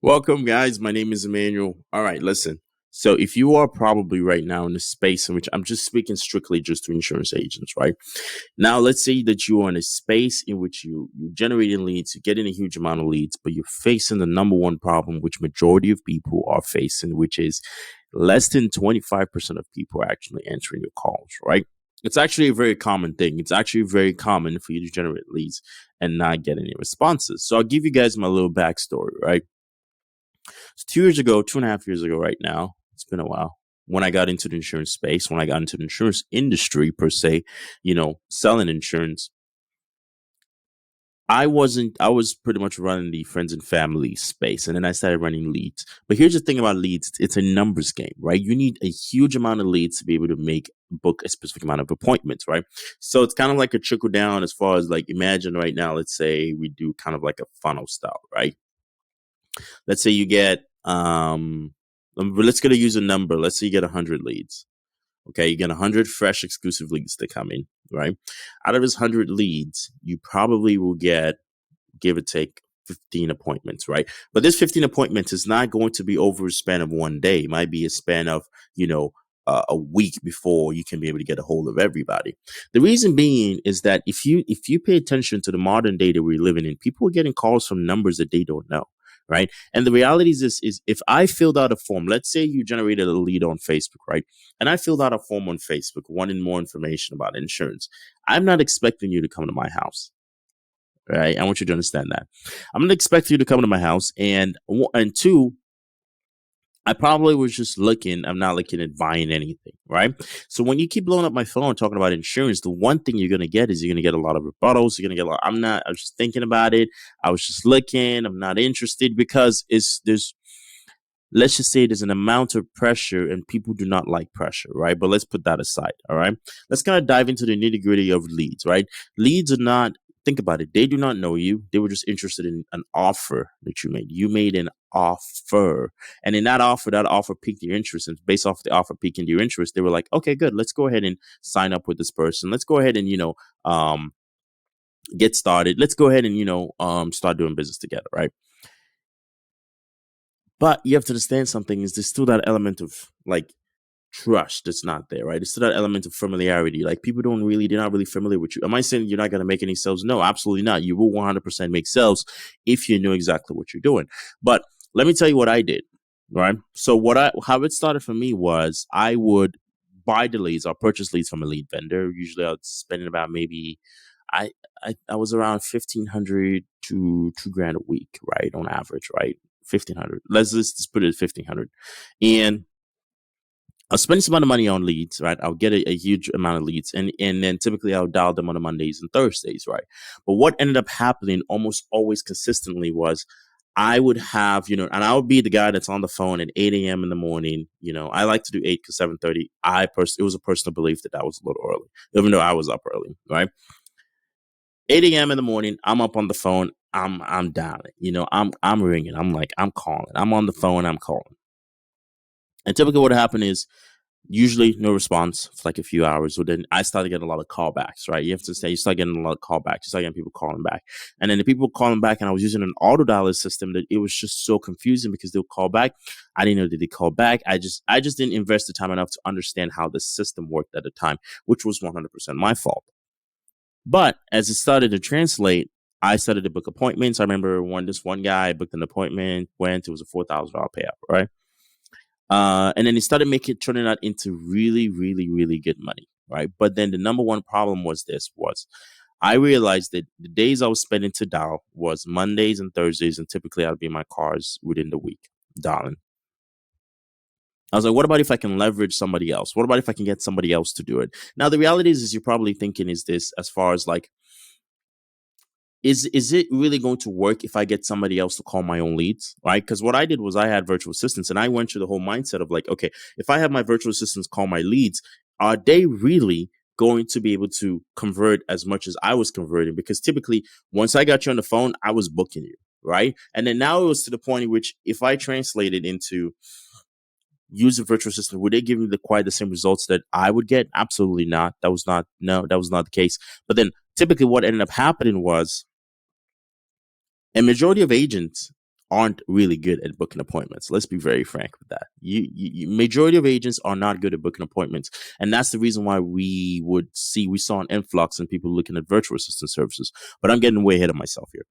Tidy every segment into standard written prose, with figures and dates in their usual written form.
Welcome, guys. My name is Emmanuel. All right, listen. So, if you are probably right now in a space in which I'm just speaking strictly just to insurance agents, right? Now, let's say that you are in a space in which you're generating leads, you're getting a huge amount of leads, but you're facing the number one problem, which majority of people are facing, which is less than 25% of people are actually answering your calls, right? It's actually a very common thing. It's actually very common for you to generate leads and not get any responses. So I'll give you guys my little backstory, right? So 2 years ago, 2.5 years ago, right now, it's been a while. When I got into the insurance space, when I got into the insurance industry per se, selling insurance, I was pretty much running the friends and family space. And then I started running leads. But here's the thing about leads, it's a numbers game, right? You need a huge amount of leads to be able to book a specific amount of appointments, right? So it's kind of like a trickle down as far as like imagine right now, let's say we do kind of like a funnel style, right? Let's say you get let's get to use a number. Let's say you get 100 leads. Okay, you get 100 fresh exclusive leads to come in, right? Out of this 100 leads, you probably will get, give or take, 15 appointments, right? But this 15 appointments is not going to be over a span of one day. It might be a span of, a week before you can be able to get a hold of everybody. The reason being is that if you pay attention to the modern day that we're living in, people are getting calls from numbers that they don't know. Right. And the reality is this is if I filled out a form, let's say you generated a lead on Facebook, right? And I filled out a form on Facebook wanting more information about insurance. I'm not expecting you to come to my house. Right. I want you to understand that. I'm not expecting you to come to my house. And two, I probably was just looking. I'm not looking at buying anything, right? So when you keep blowing up my phone talking about insurance, the one thing you're gonna get is you're gonna get a lot of rebuttals. You're gonna get a lot. I'm not. I was just thinking about it. I was just looking. I'm not interested because it's there's. Let's just say there's an amount of pressure, and people do not like pressure, right? But let's put that aside. All right. Let's kind of dive into the nitty gritty of leads, right? Leads are not. Think about it. They do not know you. They were just interested in an offer that you made. You made an offer. And in that offer piqued your interest. And based off the offer piquing your interest, they were like, okay, good. Let's go ahead and sign up with this person. Let's go ahead and, get started. Let's go ahead and, start doing business together, right? But you have to understand something is there's still that element of like trust that's not there, right? There's still that element of familiarity. Like people they're not really familiar with you. Am I saying you're not going to make any sales? No, absolutely not. You will 100% make sales if you know exactly what you're doing. But let me tell you what I did, right? So how it started for me was I would buy the leads or purchase leads from a lead vendor. Usually I'd spend about maybe, I, I was around 1,500 to 2 grand a week, right? On average, right? 1,500. Let's just put it at 1,500. And I'll spend some amount of money on leads, right? I'll get a huge amount of leads, and then typically I'll dial them on the Mondays and Thursdays, right? But what ended up happening almost always consistently was I would have, and I would be the guy that's on the phone at 8 a.m. in the morning. I like to do 8 to 7:30. It was a personal belief that was a little early, even though I was up early, right? 8 a.m. in the morning, I'm up on the phone. I'm dialing, I'm ringing. I'm calling. I'm on the phone. I'm calling. And typically what happened is usually no response for like a few hours. So then I started getting a lot of callbacks, right? You have to say you start getting a lot of callbacks. You start getting people calling back. And then the people calling back, and I was using an auto dialer system that it was just so confusing because they'll call back. I didn't know that they call back. I just didn't invest the time enough to understand how the system worked at the time, which was 100% my fault. But as it started to translate, I started to book appointments. I remember this one guy booked an appointment, it was a $4,000 payout, right? And then it started turning out into really, really, really good money, right? But then the number one problem was I realized that the days I was spending to dial was Mondays and Thursdays, and typically I'd be in my cars within the week dialing. I was like, what about if I can leverage somebody else? What about if I can get somebody else to do it? Now, the reality is you're probably thinking is this as far as like, is it really going to work if I get somebody else to call my own leads, right? Because what I did was I had virtual assistants, and I went through the whole mindset of like, okay, if I have my virtual assistants call my leads, are they really going to be able to convert as much as I was converting? Because typically, once I got you on the phone, I was booking you, right? And then now it was to the point in which if I translated into use a virtual assistant, would they give me quite the same results that I would get? Absolutely not. That was not the case. But then typically what ended up happening was, a majority of agents aren't really good at booking appointments. Let's be very frank with that. Majority of agents are not good at booking appointments, and that's the reason why we saw an influx in people looking at virtual assistant services. But I'm getting way ahead of myself here.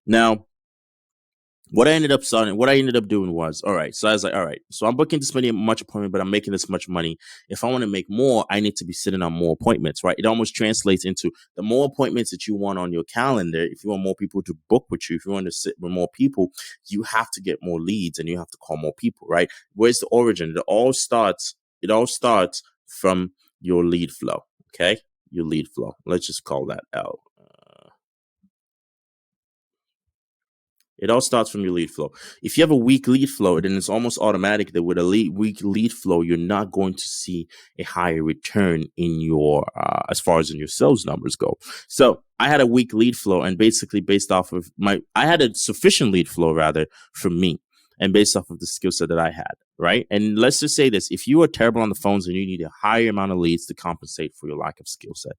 Now, what I ended up doing was, all right. So I was like, all right, so I'm booking this many much appointment, but I'm making this much money. If I want to make more, I need to be sitting on more appointments, right? It almost translates into the more appointments that you want on your calendar. If you want more people to book with you, if you want to sit with more people, you have to get more leads and you have to call more people, right? Where's the origin? It all starts from your lead flow. Okay. Your lead flow. Let's just call that out. It all starts from your lead flow. If you have a weak lead flow, then it's almost automatic that with a weak lead flow, you're not going to see a higher return in your, as far as in your sales numbers go. So I had a weak lead flow, and basically based off of I had a sufficient lead flow rather for me, and based off of the skill set that I had, right? And let's just say this: if you are terrible on the phones and you need a higher amount of leads to compensate for your lack of skill set,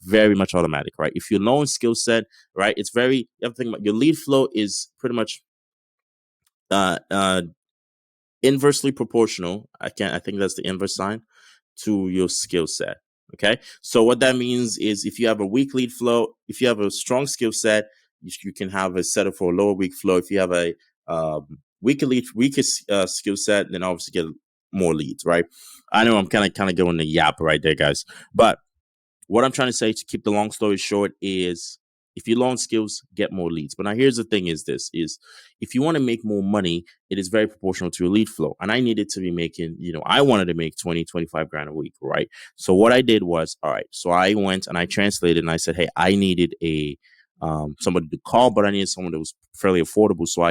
very much automatic, right? If you're low in skill set, right, it's very, you have to think about your lead flow is pretty much uh, uh, inversely proportional. I think that's the inverse sign to your skill set. Okay. So what that means is if you have a weak lead flow, if you have a strong skill set, you can have a setup for a lower weak flow. If you have a weaker skill set, then obviously get more leads, right? I know I'm kind of going the yap right there, guys, but what I'm trying to say, to keep the long story short, is if you learn skills, get more leads. But now here's the thing: is if you want to make more money, it is very proportional to your lead flow. And I needed to be making, I wanted to make 20, 25 grand a week, right? So what I did was, all right, so I went and I translated and I said, hey, I needed somebody to call, but I needed someone that was fairly affordable. So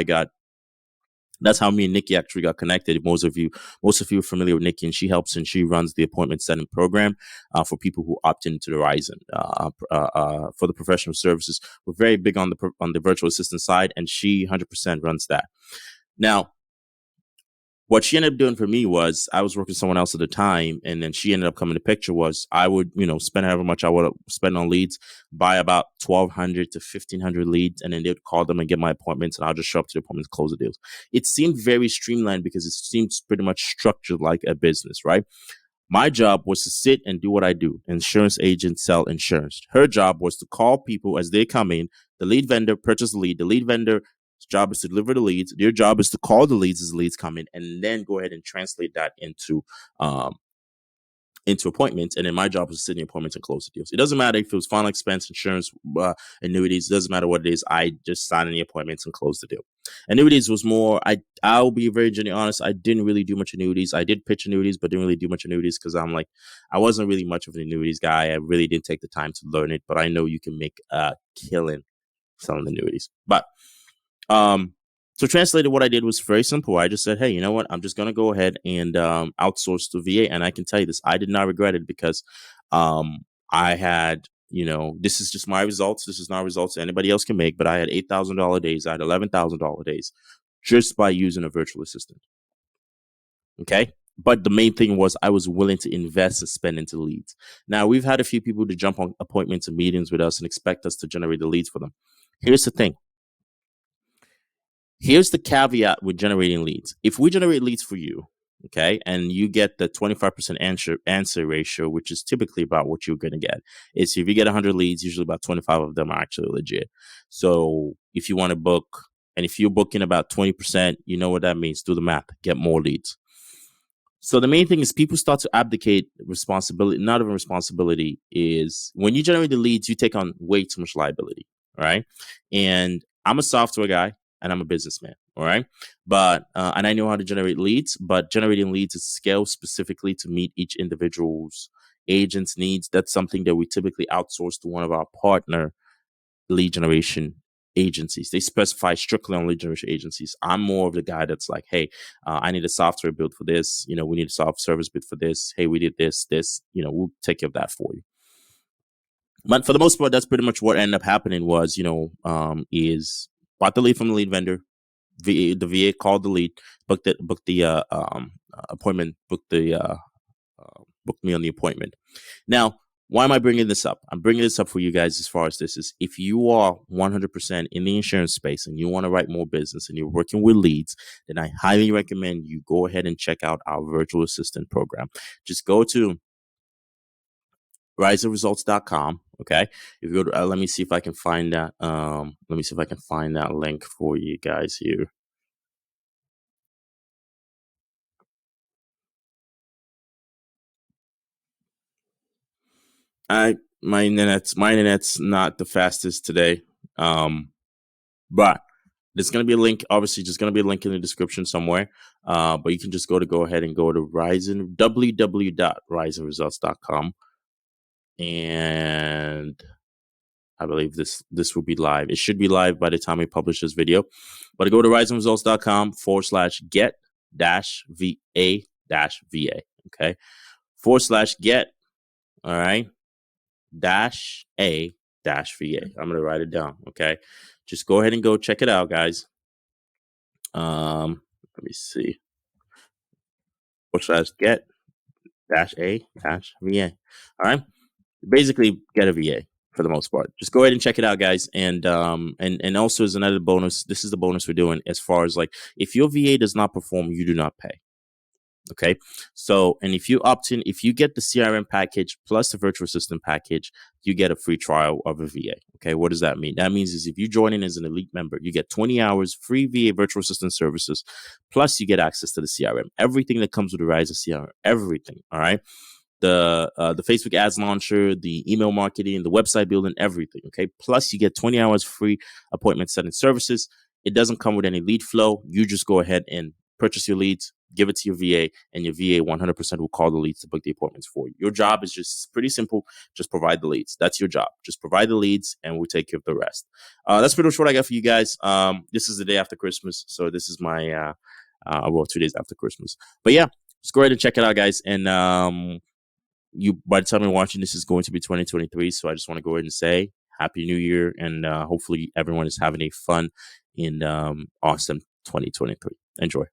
that's how me and Nikki actually got connected. Most of you are familiar with Nikki, and she runs the appointment setting program for people who opt into the RIZN for the professional services. We're very big on the virtual assistant side, and she 100% runs that. Now, what she ended up doing for me was, I was working with someone else at the time, and then she ended up coming to picture was I would, spend however much I would spend on leads, buy about 1,200 to 1,500 leads, and then they'd call them and get my appointments, and I'll just show up to the appointments, close the deals. It seemed very streamlined because it seems pretty much structured like a business, right? My job was to sit and do what I do. Insurance agents sell insurance. Her job was to call people as they come in. The lead vendor purchase the lead. The lead vendor's job is to deliver the leads. Their job is to call the leads as the leads come in, and then go ahead and translate that into appointments. And then my job was to sit in the appointments and close the deals. It doesn't matter if it was final expense, insurance, annuities. It doesn't matter what it is. I just sign in the appointments and close the deal. Annuities was more, I'll be very genuinely honest, I didn't really do much annuities. I did pitch annuities, but didn't really do much annuities because I wasn't really much of an annuities guy. I really didn't take the time to learn it, but I know you can make a killing selling annuities. But so translated, what I did was very simple. I just said, hey, you know what? I'm just going to go ahead and outsource to VA. And I can tell you this, I did not regret it because I had, this is just my results. This is not results anybody else can make, but I had $8,000 days. I had $11,000 days just by using a virtual assistant. Okay. But the main thing was I was willing to invest and spend into leads. Now, we've had a few people to jump on appointments and meetings with us and expect us to generate the leads for them. Here's the thing. Here's the caveat with generating leads. If we generate leads for you, okay, and you get the 25% answer ratio, which is typically about what you're going to get, is if you get 100 leads, usually about 25 of them are actually legit. So if you want to book, and if you're booking about 20%, you know what that means. Do the math, get more leads. So the main thing is people start to abdicate responsibility. Not even responsibility is when you generate the leads, you take on way too much liability. All right. And I'm a software guy and I'm a businessman. All right. But, and I know how to generate leads, but generating leads is scale specifically to meet each individual's agent's needs. That's something that we typically outsource to one of our partner lead generation agencies. They specify strictly on lead generation agencies. I'm more of the guy that's like, hey, I need a software build for this. We need a soft service build for this. Hey, we did this. We'll take care of that for you. But for the most part, that's pretty much what ended up happening was, is bought the lead from the lead vendor. The VA called the lead, booked the appointment, booked me on the appointment. Now, why am I bringing this up? I'm bringing this up for you guys as far as this is. If you are 100% in the insurance space and you want to write more business and you're working with leads, then I highly recommend you go ahead and check out our virtual assistant program. Just go to RIZNresults.com. Okay. If you go to, let me see if I can find that. Let me see if I can find that link for you guys here. My internet's not the fastest today. But there's going to be a link, obviously, just going to be a link in the description somewhere. But you can just go ahead and go to RIZN, www.riznresults.com. And I believe this will be live. It should be live by the time we publish this video. But go to riznresults.com/get-va-va. Okay. /get, all right, -a-va. I'm going to write it down. Okay. Just go ahead and go check it out, guys. Let me see. /get-a-va. All right. Basically, get a VA for the most part. Just go ahead and check it out, guys. And also as another bonus, this is the bonus we're doing as far as like if your VA does not perform, you do not pay. Okay. So, and if you opt in, if you get the CRM package plus the virtual assistant package, you get a free trial of a VA. Okay. What does that mean? That means is if you join in as an elite member, you get 20 hours free VA virtual assistant services, plus you get access to the CRM, everything that comes with the RIZN CRM, everything. All right. The Facebook ads launcher, the email marketing, the website building, everything. Okay. Plus you get 20 hours free appointment setting services. It doesn't come with any lead flow. You just go ahead and purchase your leads, give it to your VA, and your VA 100% will call the leads to book the appointments for you. Your job is just pretty simple. Just provide the leads. That's your job. Just provide the leads and we'll take care of the rest. That's pretty much what I got for you guys. This is the day after Christmas. So this is my, 2 days after Christmas. But yeah, just go ahead and check it out, guys. And by the time you're watching, this is going to be 2023. So I just want to go ahead and say Happy New Year. And hopefully everyone is having a fun and awesome 2023. Enjoy.